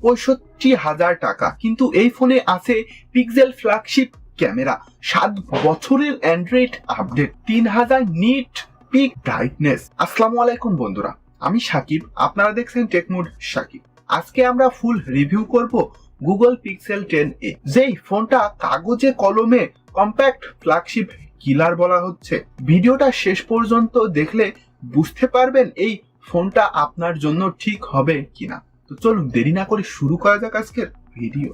65,000 টাকা, কিন্তু এই ফোনে আছে পিক্সেল ফ্ল্যাগশিপ ক্যামেরা, 7 বছরের Android update, 3000 nit peak brightness. আসসালামু আলাইকুম বন্ধুরা, আমি সাকিব, আপনারা দেখছেন টেকমোড সাকিব। আজকে আমরা ফুল রিভিউ করব গুগল পিক্সেল 10a, যেই ফোনটা কাগজে কলমে কম্প্যাক্ট ফ্ল্যাগশিপ কিলার বলা হচ্ছে। ভিডিওটা শেষ পর্যন্ত দেখলে বুঝতে পারবেন এই ফোনটা আপনার জন্য ঠিক হবে কিনা। তো চলুন দেরি না করে শুরু করা যাক আজকের ভিডিও।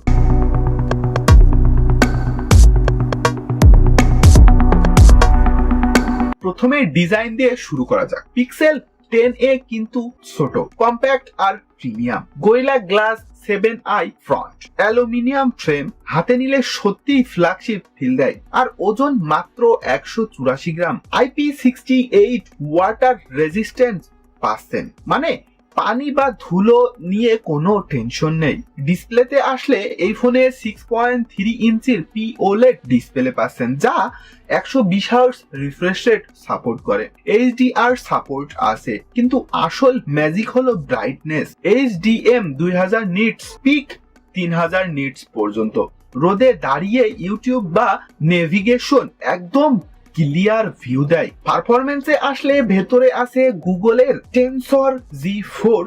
প্রথমে ডিজাইন দিয়ে শুরু করা যাক। পিক্সেল 10a কিন্তু ছোট, কম্প্যাক্ট আর premium. Gorilla glass 7i front, aluminium frame, হাতে নিলে সত্যিই ফ্ল্যাগশিপ ফিল দেয়। আর ওজন মাত্র 184 গ্রাম। IP68 ওয়াটার রেজিস্ট্যান্স পাচ্ছেন, মানে পানি বা ধুলো নিয়ে কোনো টেনশন নেই। ডিসপ্লেতে আসলে এই ফোনে 6.3 ইঞ্চির POLED ডিসপ্লে পাচ্ছেন, যা 120 হার্টজ রিফ্রেশ রেট সাপোর্ট করে। HDR সাপোর্ট আছে, কিন্তু আসল ম্যাজিক হলো brightness. HDM 2000 nits, peak 3000 nits পর্যন্ত। রোদে দাঁড়িয়ে ইউটিউব বা নেভিগেশন একদম ক্লিয়ার ভিউ দেয়। পারফরমেন্সে আসলে ভেতরে আছে গুগলের টেনসর G4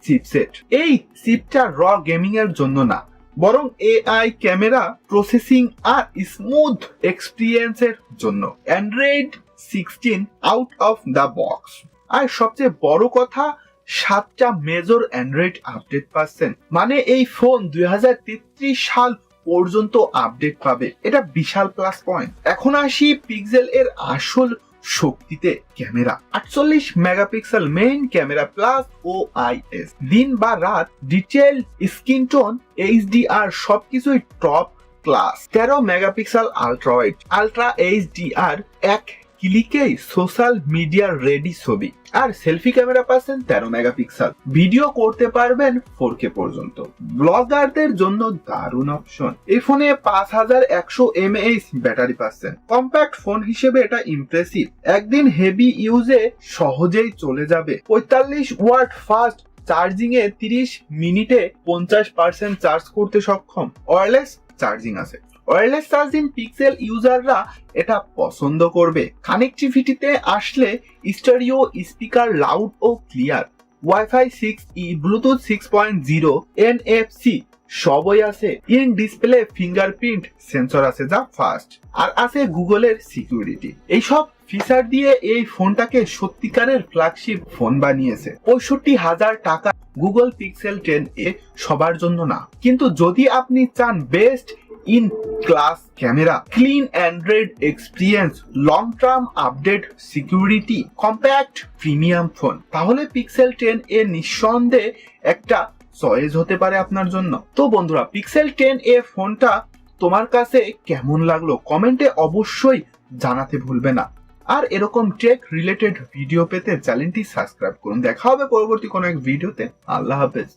চিপসেট। এই চিপটা র গেমিং এর জন্য না, বরং AI ক্যামেরা প্রসেসিং আর স্মুথ এক্সপিরিয়েন্সের জন্য। Android 16 out of the box. আর সবচেয়ে বড় কথা, 7টা মেজর অ্যান্ড্রয়েড আপডেট পাচ্ছেন, মানে এই ফোন 2033 সাল পর্যন্ত আপডেট পাবে। এটা বিশাল প্লাস পয়েন্ট। এখন আসি পিক্সেল এর আসল শক্তিতে। Camera 48 megapixel main camera plus OIS। দিন বা রাত, ডিটেল, স্কিন টোন, HDR সবকিছুই top class. 13 megapixel ultra wide, ultra HDR, এক ক্লিকেই সোশ্যাল মিডিয়া রেডি ছবি। আর সেলফি ক্যামেরা পাচ্ছেন 13 মেগাপিক্সেল। ভিডিও করতে পারবেন 4K পর্যন্ত। ব্লগারদের জন্য দারুণ অপশন। এই ফোনে 5100 mAh ব্যাটারি পাচ্ছেন। কম্প্যাক্ট ফোন হিসেবে এটা ইমপ্রেসিভ। একদিন হেভি ইউজে সহজেই চলে যাবে। 45 ওয়াট ফাস্ট চার্জিং এ 30 মিনিটে 50% চার্জ করতে সক্ষম। ওয়্যারলেস চার্জিং আছে। ওয়্যারলেস চার্জিং পিক্সেল ইউজাররা এটা পছন্দ করবে। কানেক্টিভিটিতে আসলে স্টেরিও স্পিকার লাউড ও clear. WiFi 6E, Bluetooth 6.0, NFC সবই আছে। ইন ডিসপ্লে ফিঙ্গারপ্রিন্ট সেন্সর আছে, যা ফাস্ট। আর আছে গুগলের সিকিউরিটি। এইসব ফিচার দিয়ে এই ফোনটাকে সত্যিকারের ফ্ল্যাগশিপ ফোন বানিয়েছে। 65,000 টাকা গুগল পিক্সেল 10a সবার জন্য না, কিন্তু যদি আপনি চান best in class camera, clean Android experience, long term update, security, compact premium phone, তাহলে পিক্সেল 10a নিঃসন্দেহে একটা চয়েস হতে পারে আপনার জন্য। তো বন্ধুরা, পিক্সেল 10a ফোনটা তোমার কাছে কেমন লাগলো কমেন্টে অবশ্যই জানাতে ভুলবে না। আর এরকম টেক রিলেটেড ভিডিও পেতে চ্যানেলটি সাবস্ক্রাইব করুন। দেখা হবে পরবর্তী কোনো এক ভিডিওতে। আল্লাহ হাফেজ।